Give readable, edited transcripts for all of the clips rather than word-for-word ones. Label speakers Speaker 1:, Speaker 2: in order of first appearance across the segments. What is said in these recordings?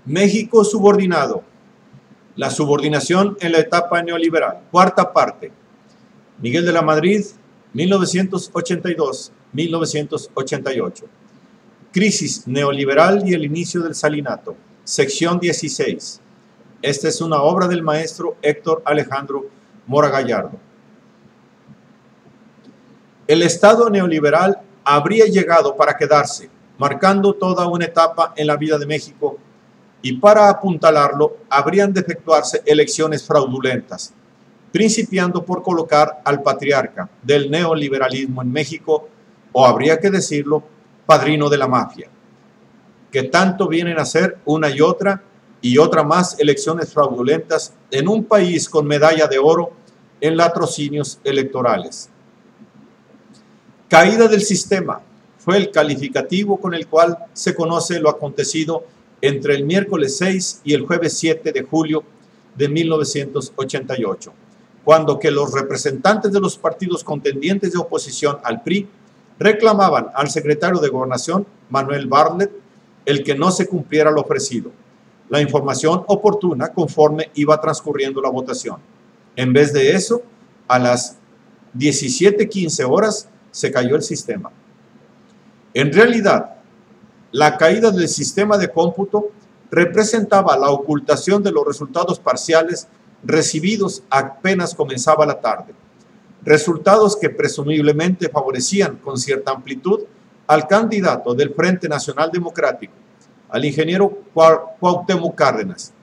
Speaker 1: México subordinado. La subordinación en la etapa neoliberal. Cuarta parte. Miguel de la Madrid, 1982-1988. Crisis neoliberal y el inicio del salinato. Sección 16. Esta es una obra del maestro Héctor Alejandro Mora Gallardo. El Estado neoliberal habría llegado para quedarse, marcando toda una etapa en la vida de México, y para apuntalarlo habrían de efectuarse elecciones fraudulentas, principiando por colocar al patriarca del neoliberalismo en México, o habría que decirlo, padrino de la mafia, que tanto vienen a hacer una y otra más elecciones fraudulentas en un país con medalla de oro en latrocinios electorales. Caída del sistema fue el calificativo con el cual se conoce lo acontecido entre el miércoles 6 y el jueves 7 de julio de 1988, cuando que los representantes de los partidos contendientes de oposición al PRI reclamaban al secretario de Gobernación, Manuel Bartlett, el que no se cumpliera lo ofrecido, la información oportuna conforme iba transcurriendo la votación. En vez de eso, a las 17:15 horas se cayó el sistema. En realidad, la caída del sistema de cómputo representaba la ocultación de los resultados parciales recibidos apenas comenzaba la tarde, resultados que presumiblemente favorecían con cierta amplitud al candidato del Frente Nacional Democrático, al ingeniero Cuauhtémoc Cárdenas,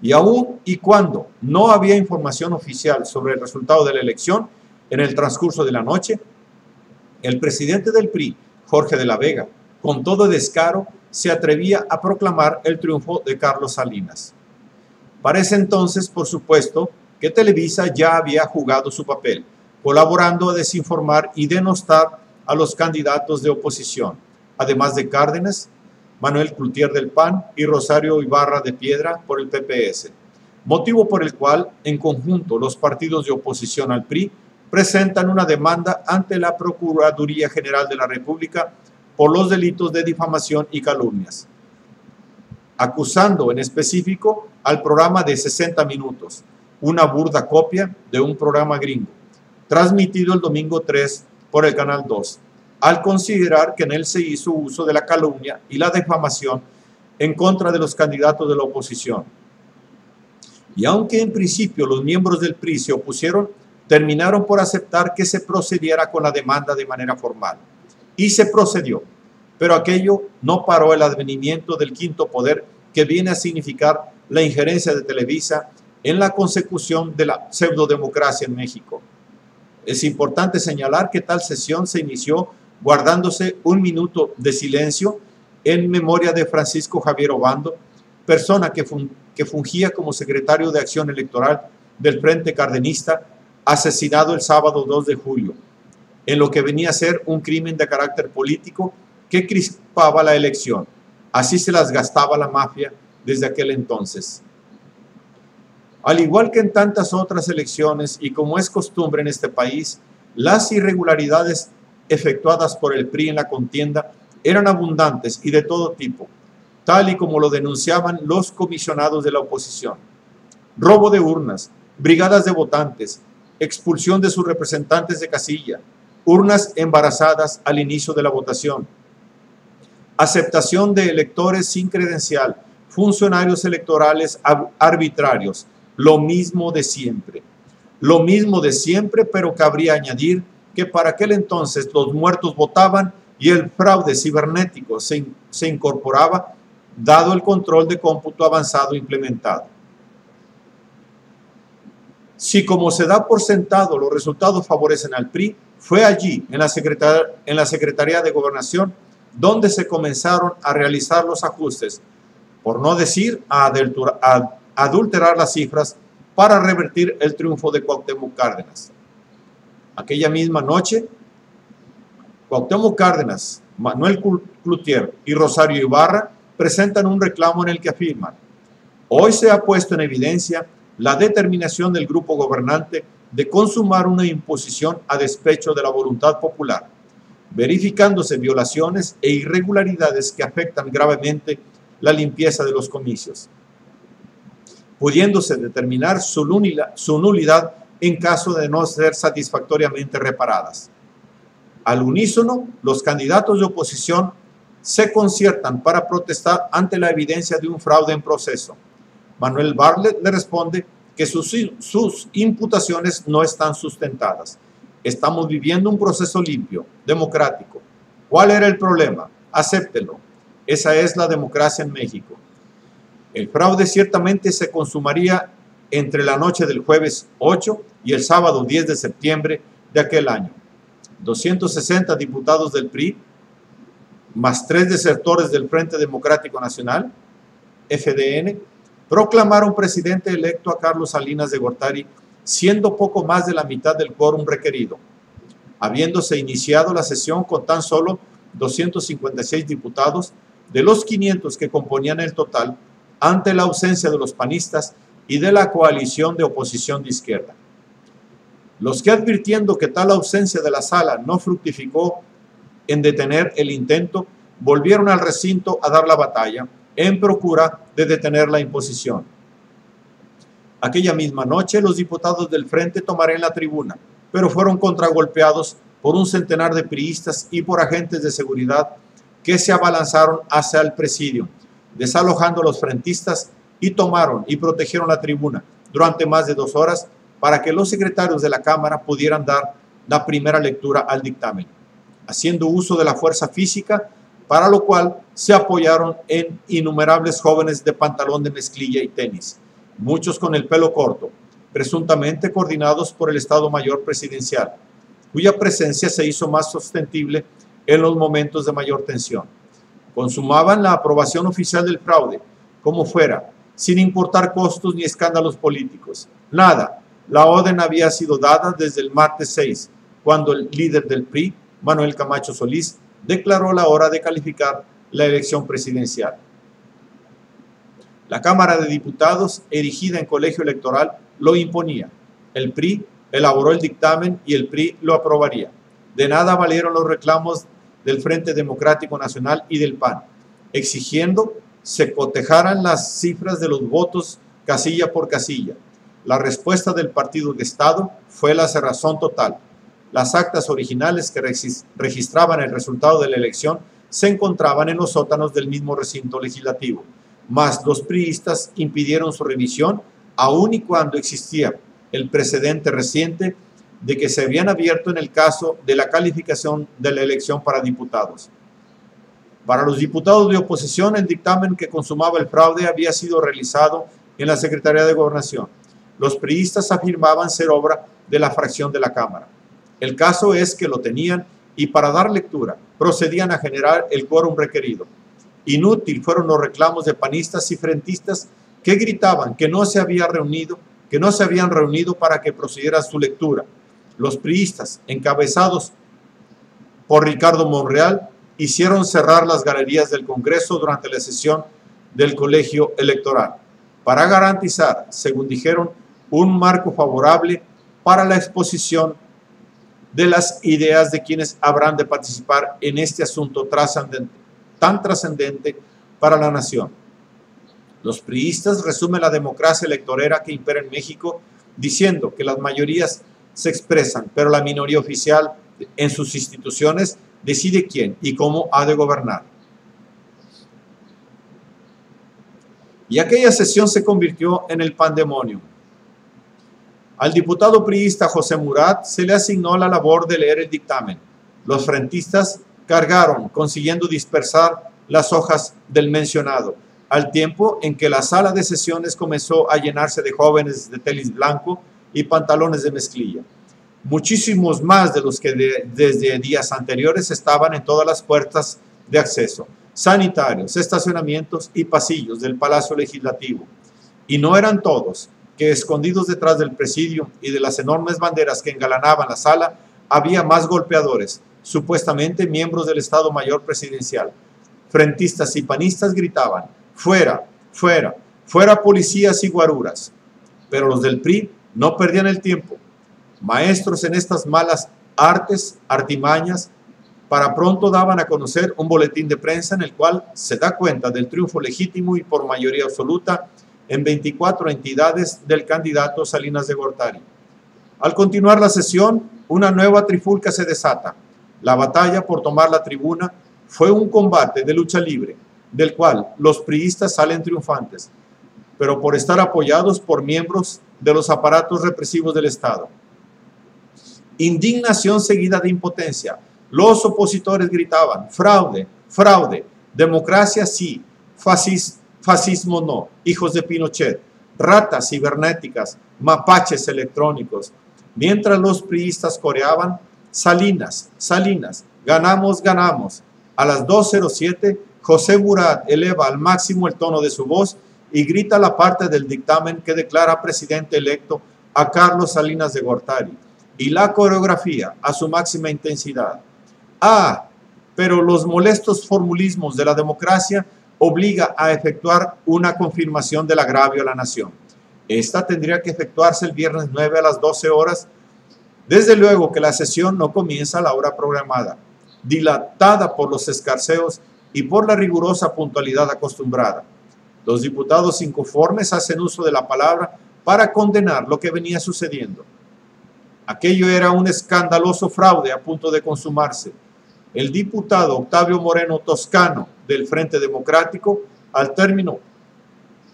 Speaker 1: y aun y cuando no había información oficial sobre el resultado de la elección en el transcurso de la noche, el presidente del PRI, Jorge de la Vega, con todo descaro, se atrevía a proclamar el triunfo de Carlos Salinas. Para ese entonces, por supuesto, que Televisa ya había jugado su papel, colaborando a desinformar y denostar a los candidatos de oposición, además de Cárdenas, Manuel Cloutier del PAN y Rosario Ibarra de Piedra por el PPS, motivo por el cual, en conjunto, los partidos de oposición al PRI presentan una demanda ante la Procuraduría General de la República por los delitos de difamación y calumnias, acusando en específico al programa de 60 minutos, una burda copia de un programa gringo, transmitido el domingo 3 por el Canal 2, al considerar que en él se hizo uso de la calumnia y la difamación en contra de los candidatos de la oposición. Y aunque en principio los miembros del PRI se opusieron, terminaron por aceptar que se procediera con la demanda de manera formal. Y se procedió, pero aquello no paró el advenimiento del quinto poder, que viene a significar la injerencia de Televisa en la consecución de la pseudodemocracia en México. Es importante señalar que tal sesión se inició guardándose un minuto de silencio en memoria de Francisco Javier Obando, persona que fungía como secretario de Acción Electoral del Frente Cardenista, asesinado el sábado 2 de julio, en lo que venía a ser un crimen de carácter político que crispaba la elección. Así se las gastaba la mafia desde aquel entonces. Al igual que en tantas otras elecciones, y como es costumbre en este país, las irregularidades efectuadas por el PRI en la contienda eran abundantes y de todo tipo, tal y como lo denunciaban los comisionados de la oposición. Robo de urnas, brigadas de votantes, expulsión de sus representantes de casilla, urnas embarazadas al inicio de la votación, aceptación de electores sin credencial, funcionarios electorales arbitrarios, lo mismo de siempre. Lo mismo de siempre, pero cabría añadir que para aquel entonces los muertos votaban y el fraude cibernético se incorporaba, dado el control de cómputo avanzado implementado. Si como se da por sentado los resultados favorecen al PRI, fue allí, en la Secretaría de Gobernación, donde se comenzaron a realizar los ajustes, por no decir a adulterar las cifras para revertir el triunfo de Cuauhtémoc Cárdenas. Aquella misma noche, Cuauhtémoc Cárdenas, Manuel Cloutier y Rosario Ibarra presentan un reclamo en el que afirman: hoy se ha puesto en evidencia la determinación del grupo gobernante de consumar una imposición a despecho de la voluntad popular, verificándose violaciones e irregularidades que afectan gravemente la limpieza de los comicios, pudiéndose determinar su nulidad en caso de no ser satisfactoriamente reparadas. Al unísono, los candidatos de oposición se conciertan para protestar ante la evidencia de un fraude en proceso. Manuel Bartlett le responde que sus imputaciones no están sustentadas. Estamos viviendo un proceso limpio, democrático. ¿Cuál era el problema? Acéptelo. Esa es la democracia en México. El fraude ciertamente se consumaría entre la noche del jueves 8 y el sábado 10 de septiembre de aquel año. 260 diputados del PRI, más 3 desertores del Frente Democrático Nacional, FDN, proclamaron presidente electo a Carlos Salinas de Gortari, siendo poco más de la mitad del quórum requerido, habiéndose iniciado la sesión con tan solo 256 diputados de los 500 que componían el total, ante la ausencia de los panistas y de la coalición de oposición de izquierda. Los que, advirtiendo que tal ausencia de la sala no fructificó en detener el intento, volvieron al recinto a dar la batalla en procura de detener la imposición. Aquella misma noche los diputados del Frente tomaron la tribuna, pero fueron contragolpeados por un centenar de priistas y por agentes de seguridad que se abalanzaron hacia el presidio, desalojando a los frentistas, y tomaron y protegieron la tribuna durante más de 2 horas para que los secretarios de la Cámara pudieran dar la primera lectura al dictamen, haciendo uso de la fuerza física, para lo cual se apoyaron en innumerables jóvenes de pantalón de mezclilla y tenis, muchos con el pelo corto, presuntamente coordinados por el Estado Mayor Presidencial, cuya presencia se hizo más sostenible en los momentos de mayor tensión. Consumaban la aprobación oficial del fraude, como fuera, sin importar costos ni escándalos políticos. Nada. La orden había sido dada desde el martes 6, cuando el líder del PRI, Manuel Camacho Solís, declaró la hora de calificar la elección presidencial. La Cámara de Diputados, erigida en colegio electoral, lo imponía. El PRI elaboró el dictamen y el PRI lo aprobaría. De nada valieron los reclamos del Frente Democrático Nacional y del PAN, exigiendo se cotejaran las cifras de los votos casilla por casilla. La respuesta del Partido de Estado fue la cerrazón total. Las actas originales que registraban el resultado de la elección se encontraban en los sótanos del mismo recinto legislativo, mas los priistas impidieron su revisión, aun y cuando existía el precedente reciente de que se habían abierto en el caso de la calificación de la elección para diputados. Para los diputados de oposición, el dictamen que consumaba el fraude había sido realizado en la Secretaría de Gobernación. Los priistas afirmaban ser obra de la fracción de la Cámara. El caso es que lo tenían y para dar lectura procedían a generar el quórum requerido. Inútil fueron los reclamos de panistas y frentistas que gritaban que no se habían reunido para que procediera su lectura. Los priistas, encabezados por Ricardo Monreal, hicieron cerrar las galerías del Congreso durante la sesión del colegio electoral, para garantizar, según dijeron, un marco favorable para la exposición de las ideas de quienes habrán de participar en este asunto tan trascendente para la nación. Los priistas resumen la democracia electorera que impera en México diciendo que las mayorías se expresan, pero la minoría oficial en sus instituciones decide quién y cómo ha de gobernar. Y aquella sesión se convirtió en el pandemonium. Al diputado priista José Murat se le asignó la labor de leer el dictamen. Los frentistas cargaron, consiguiendo dispersar las hojas del mencionado, al tiempo en que la sala de sesiones comenzó a llenarse de jóvenes de tenis blanco y pantalones de mezclilla. Muchísimos más de los que desde días anteriores estaban en todas las puertas de acceso, sanitarios, estacionamientos y pasillos del Palacio Legislativo. Y no eran todos, que escondidos detrás del presidio y de las enormes banderas que engalanaban la sala, había más golpeadores, supuestamente miembros del Estado Mayor Presidencial. Frentistas y panistas gritaban: fuera, fuera, fuera policías y guaruras. Pero los del PRI no perdían el tiempo. Maestros en estas malas artes, artimañas, Para pronto daban a conocer un boletín de prensa en el cual se da cuenta del triunfo legítimo y por mayoría absoluta en 24 entidades del candidato Salinas de Gortari. Al continuar la sesión, una nueva trifulca se desata. La batalla por tomar la tribuna fue un combate de lucha libre, del cual los priistas salen triunfantes, pero por estar apoyados por miembros de los aparatos represivos del Estado. Indignación seguida de impotencia. Los opositores gritaban: fraude, fraude, democracia sí, fascismo no, hijos de Pinochet, ratas cibernéticas, mapaches electrónicos. Mientras los priistas coreaban: Salinas, Salinas, ganamos, ganamos. A las 2:07, José Murat eleva al máximo el tono de su voz y grita la parte del dictamen que declara presidente electo a Carlos Salinas de Gortari, y la coreografía a su máxima intensidad. Ah, pero los molestos formulismos de la democracia obliga a efectuar una confirmación del agravio a la nación. Esta tendría que efectuarse el viernes 9 a las 12 horas. Desde luego que la sesión no comienza a la hora programada, dilatada por los escarceos y por la rigurosa puntualidad acostumbrada. Los diputados inconformes hacen uso de la palabra para condenar lo que venía sucediendo. Aquello era un escandaloso fraude a punto de consumarse. El diputado Octavio Moreno Toscano, del Frente Democrático, al término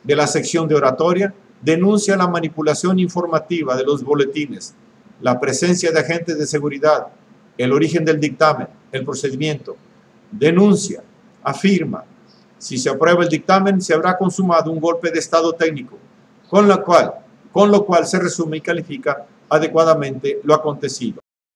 Speaker 1: de la sección de oratoria, denuncia la manipulación informativa de los boletines, la presencia de agentes de seguridad, el origen del dictamen, el procedimiento. Denuncia, afirma: si se aprueba el dictamen, se habrá consumado un golpe de Estado técnico, con lo cual se resume y califica adecuadamente lo acontecido.